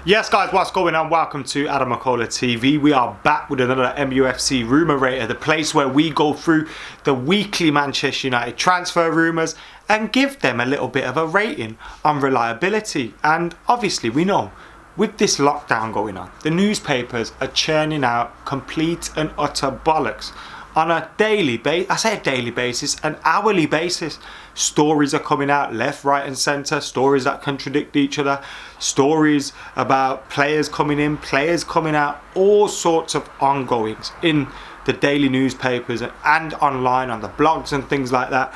Yes guys, what's going on? Welcome to AdamMcKola TV. We are back with another MUFC Rumour Rater, the place where we go through the weekly Manchester United transfer rumours and give them a little bit of a rating on reliability. And obviously we know, with this lockdown going on, the newspapers are churning out complete and utter bollocks on a daily basis. I say a daily basis, an hourly basis. Stories are coming out left, right and centre, stories that contradict each other, stories about players coming in, players coming out, all sorts of ongoings in the daily newspapers and online on the blogs and things like that.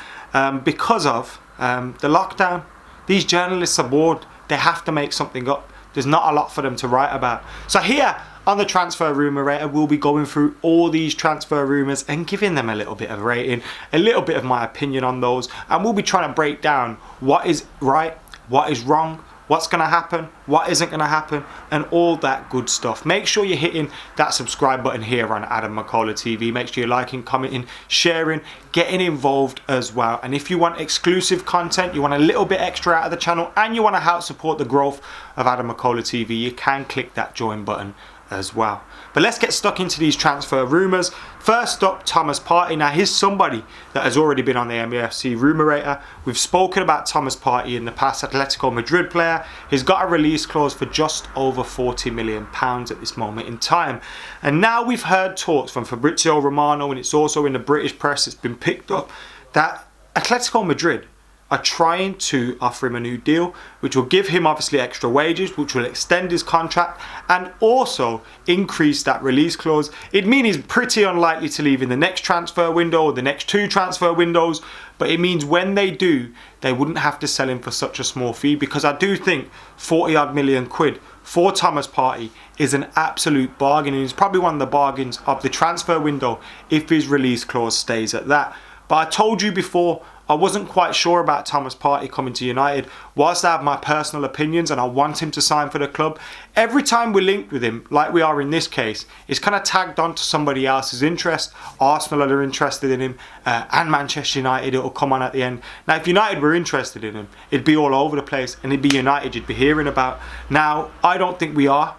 Because of the lockdown, these journalists are bored. They have to make something up. There's not a lot for them to write about. So here on the Transfer Rumour Rater, we'll be going through all these transfer rumours and giving them a little bit of rating, a little bit of my opinion on those, and we'll be trying to break down what is right, what is wrong, what's going to happen, what isn't going to happen, and all that good stuff. Make sure you're hitting that subscribe button here on AdamMcKola TV. Make sure you're liking, commenting, sharing, getting involved as well. And if you want exclusive content, you want a little bit extra out of the channel, and you want to help support the growth of AdamMcKola TV, you can click that join button as well. But let's get stuck into these transfer rumours. First up, Thomas Partey. Now here's somebody that has already been on the MUFC Rumour Rater. We've spoken about Thomas Partey in the past, Atletico Madrid player. He's got a release clause for just over £40 million at this moment in time. And now we've heard talks from Fabrizio Romano, and it's also in the British press, it's been picked up, that Atletico Madrid are trying to offer him a new deal, which will give him obviously extra wages, which will extend his contract and also increase that release clause. It means he's pretty unlikely to leave in the next transfer window or the next two transfer windows, but it means when they do, they wouldn't have to sell him for such a small fee, because I do think 40 odd million quid for Thomas Partey is an absolute bargain, and it's probably one of the bargains of the transfer window if his release clause stays at that. But I told you before, I wasn't quite sure about Thomas Partey coming to United. Whilst I have my personal opinions and I want him to sign for the club, every time we're linked with him, like we are in this case, it's kind of tagged on to somebody else's interest. Arsenal are interested in him, and Manchester United, it'll come on at the end. Now, if United were interested in him, it'd be all over the place, and it'd be United you'd be hearing about. Now, I don't think we are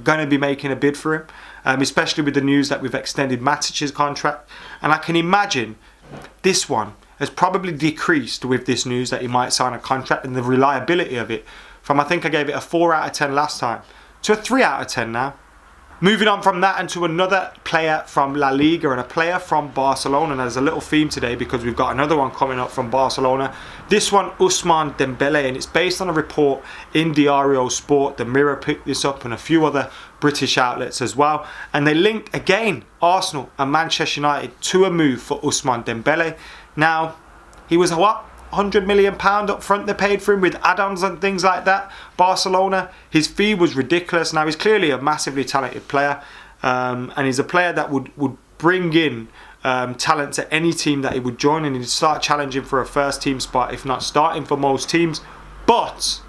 going to be making a bid for him, especially with the news that we've extended Matic's contract, and I can imagine this one has probably decreased with this news that he might sign a contract, and the reliability of it from, I think I gave it a 4 out of 10 last time, to a 3 out of 10 now. Moving on from that and to another player from La Liga and a player from Barcelona. And there's a little theme today because we've got another one coming up from Barcelona. This one, Ousmane Dembele, and it's based on a report in Diario Sport. The Mirror picked this up and a few other British outlets as well. And they link again Arsenal and Manchester United to a move for Ousmane Dembele. Now, he was what? £100 million up front they paid for him with add-ons and things like that. Barcelona, his fee was ridiculous. Now, he's clearly a massively talented player, and he's a player that would bring in talent to any team that he would join, and he'd start challenging for a first team spot, if not starting for most teams. But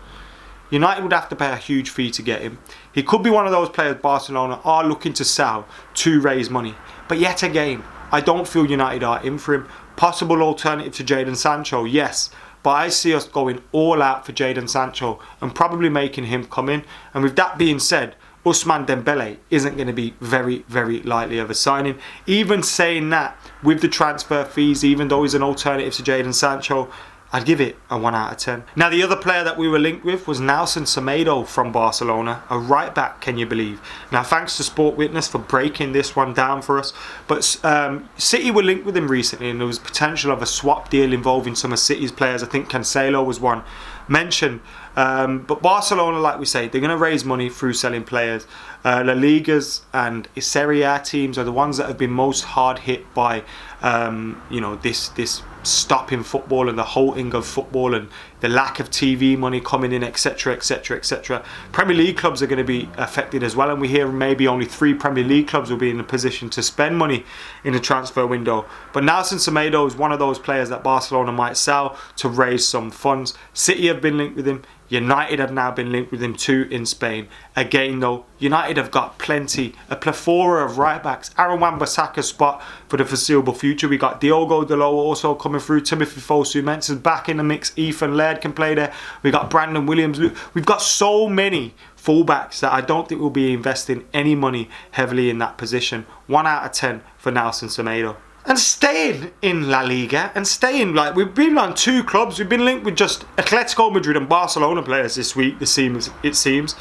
United would have to pay a huge fee to get him. He could be one of those players Barcelona are looking to sell to raise money. But yet again, I don't feel United are in for him. Possible alternative to Jadon Sancho, yes. But I see us going all out for Jadon Sancho and probably making him come in. And with that being said, Ousmane Dembele isn't going to be very, very likely of a signing. Even saying that, with the transfer fees, even though he's an alternative to Jadon Sancho, I'd give it a 1 out of 10. Now, the other player that we were linked with was Nelson Semedo from Barcelona, a right back, can you believe? Now, thanks to Sport Witness for breaking this one down for us. But City were linked with him recently, and there was potential of a swap deal involving some of City's players. I think Cancelo was one mentioned. But Barcelona, like we say, they're going to raise money through selling players. La Ligas and Serie A teams are the ones that have been most hard hit by this stop in football and the halting of football and the lack of TV money coming in, etc, etc, etc. Premier League clubs are going to be affected as well, and we hear maybe only 3 Premier League clubs will be in a position to spend money in the transfer window. But Nelson Semedo is one of those players that Barcelona might sell to raise some funds. City have been linked with him. United have now been linked with him too in Spain. Again though, United have got a plethora of right backs. Aaron Wan-Bissaka's spot for the foreseeable future. We got Diogo Dalot also coming through. Timothy Fosu-Mensah's back in the mix. Ethan Laird can play there. We got Brandon Williams. We've got so many fullbacks that I don't think we'll be investing any money heavily in that position. 1 out of 10 for Nelson Semedo. And staying in La Liga, and staying, like, we've been on 2 clubs. We've been linked with just Atletico Madrid and Barcelona players this week, it seems.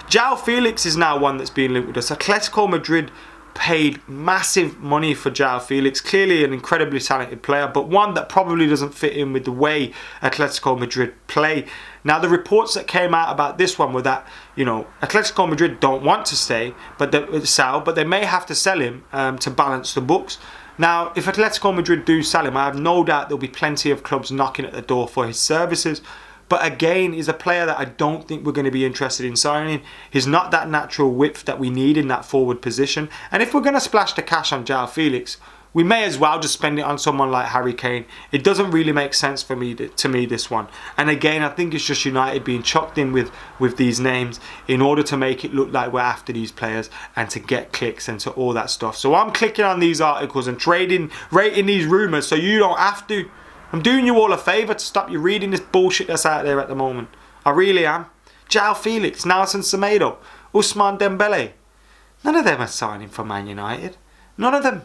Joao Felix is now one that's being linked with us. Atletico Madrid paid massive money for Joao Felix. Clearly an incredibly talented player, but one that probably doesn't fit in with the way Atletico Madrid play. Now, the reports that came out about this one were that, Atletico Madrid don't want to stay, but they may have to sell him to balance the books. Now, if Atletico Madrid do sell him, I have no doubt there'll be plenty of clubs knocking at the door for his services. But again, he's a player that I don't think we're going to be interested in signing. He's not that natural width that we need in that forward position. And if we're going to splash the cash on Joao Felix, we may as well just spend it on someone like Harry Kane. It doesn't really make sense to me, this one. And again, I think it's just United being chucked in with these names in order to make it look like we're after these players and to get clicks and to all that stuff. So I'm clicking on these articles and rating these rumours so you don't have to. I'm doing you all a favour to stop you reading this bullshit that's out there at the moment. I really am. Joao Felix, Nelson Semedo, Ousmane Dembele. None of them are signing for Man United. None of them.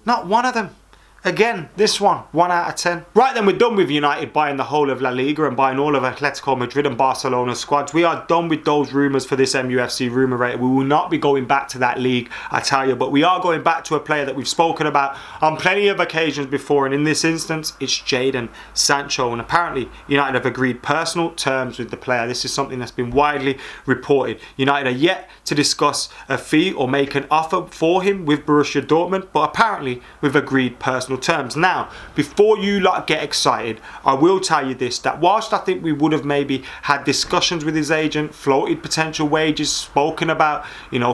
Not one of them. Again, this one, 1 out of 10. Right then, we're done with United buying the whole of La Liga and buying all of Atletico Madrid and Barcelona squads. We are done with those rumours for this MUFC Rumour Rater. We will not be going back to that league, I tell you, but we are going back to a player that we've spoken about on plenty of occasions before, and in this instance, it's Jadon Sancho. And apparently, United have agreed personal terms with the player. This is something that's been widely reported. United are yet to discuss a fee or make an offer for him with Borussia Dortmund, but apparently, we've agreed personal terms. Now, before you lot get excited, I will tell you this, that whilst I think we would have maybe had discussions with his agent, floated potential wages, spoken about,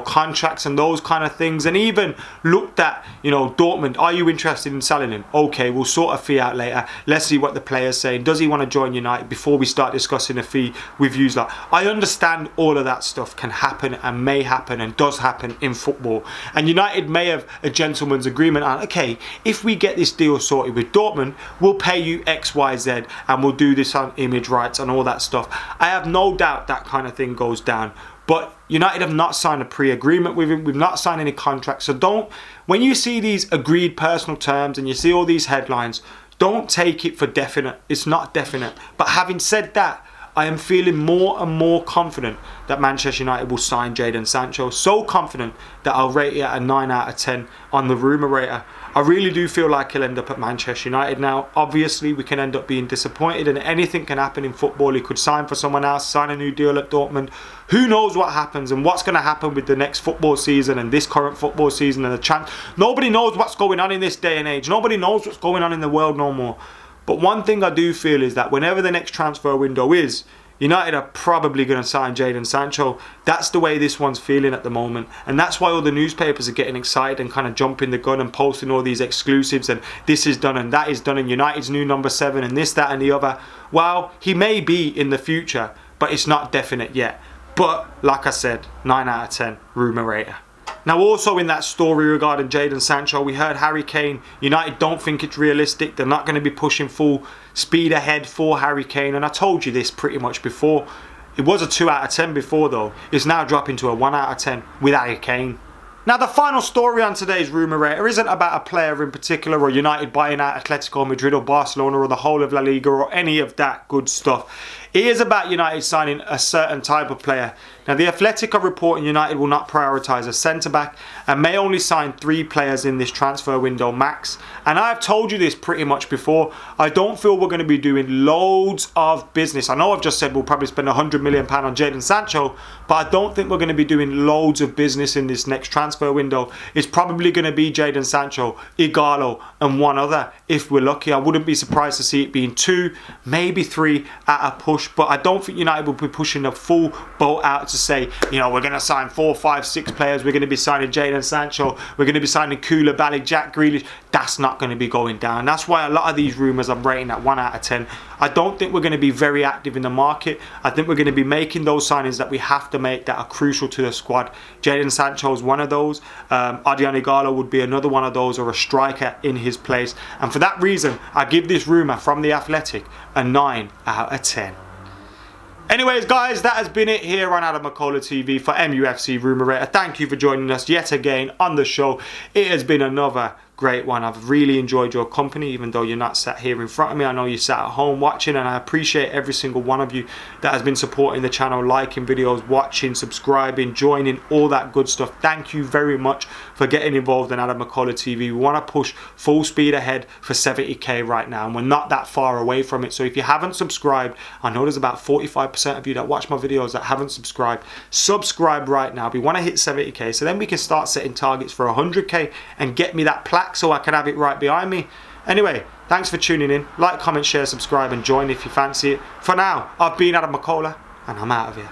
contracts and those kind of things, and even looked at, Dortmund, are you interested in selling him? Okay, we'll sort a fee out later. Let's see what the player's saying. Does he want to join United before we start discussing a fee with you lot? I understand all of that stuff can happen and may happen and does happen in football. And United may have a gentleman's agreement on, okay, if we get this deal sorted with Dortmund, we'll pay you X, Y, Z, and we'll do this on image rights and all that stuff. I have no doubt that kind of thing goes down. But United have not signed a pre-agreement with him. We've not signed any contracts. So when you see these agreed personal terms and you see all these headlines, don't take it for definite. It's not definite. But having said that, I am feeling more and more confident that Manchester United will sign Jadon Sancho. So confident that I'll rate it at a 9 out of 10 on the Rumour Rater. I really do feel like he'll end up at Manchester United now. Obviously, we can end up being disappointed and anything can happen in football. He could sign for someone else, sign a new deal at Dortmund. Who knows what happens and what's going to happen with the next football season and this current football season and the chance. Nobody knows what's going on in this day and age. Nobody knows what's going on in the world no more. But one thing I do feel is that whenever the next transfer window is, United are probably going to sign Jadon Sancho. That's the way this one's feeling at the moment. And that's why all the newspapers are getting excited and kind of jumping the gun and posting all these exclusives and this is done and that is done and United's new number 7 and this, that and the other. Well, he may be in the future, but it's not definite yet. But, like I said, 9 out of 10, Rumour Rater. Now, also in that story regarding Jadon Sancho, we heard Harry Kane, United don't think it's realistic. They're not going to be pushing full speed ahead for Harry Kane. And I told you this pretty much before. It was a 2 out of 10 before, though. It's now dropping to a 1 out of 10 with Harry Kane. Now, the final story on today's Rumour Rater isn't about a player in particular or United buying out Atletico Madrid or Barcelona or the whole of La Liga or any of that good stuff. It is about United signing a certain type of player. Now, the Athletic are reporting United will not prioritise a centre-back and may only sign 3 players in this transfer window max. And I've told you this pretty much before. I don't feel we're going to be doing loads of business. I know I've just said we'll probably spend £100 million on Jadon Sancho, but I don't think we're going to be doing loads of business in this next transfer window. It's probably going to be Jadon Sancho, Ighalo and one other if we're lucky. I wouldn't be surprised to see it being 2, maybe 3 at a push. But I don't think United will be pushing the full boat out to say, we're going to sign 4, 5, 6 players. We're going to be signing Jadon Sancho. We're going to be signing Koulibaly, Jack Grealish. that's not going to be going down. That's why a lot of these rumours I'm rating at 1 out of 10. I don't think we're going to be very active in the market. I think we're going to be making those signings that we have to make that are crucial to the squad. Jadon Sancho is one of those. AdamMcKola would be another one of those, or a striker in his place. And for that reason, I give this rumour from The Athletic a 9 out of 10. Anyways, guys, that has been it here on AdamMcKola TV for MUFC Rumour Rater. Thank you for joining us yet again on the show. It has been another great one. I've really enjoyed your company, even though you're not sat here in front of me. I know you sat at home watching, and I appreciate every single one of you that has been supporting the channel, liking videos, watching, subscribing, joining, all that good stuff. Thank you very much for getting involved in AdamMcKola TV. We want to push full speed ahead for 70k right now, and we're not that far away from it. So if you haven't subscribed, I know there's about 45% of you that watch my videos that haven't subscribed. Subscribe right now. We want to hit 70k, so then we can start setting targets for 100k and get me that plaque so I can have it right behind me. Anyway, thanks for tuning in. Like, comment, share, subscribe, and join if you fancy it. For now, I've been AdamMcKola, and I'm out of here.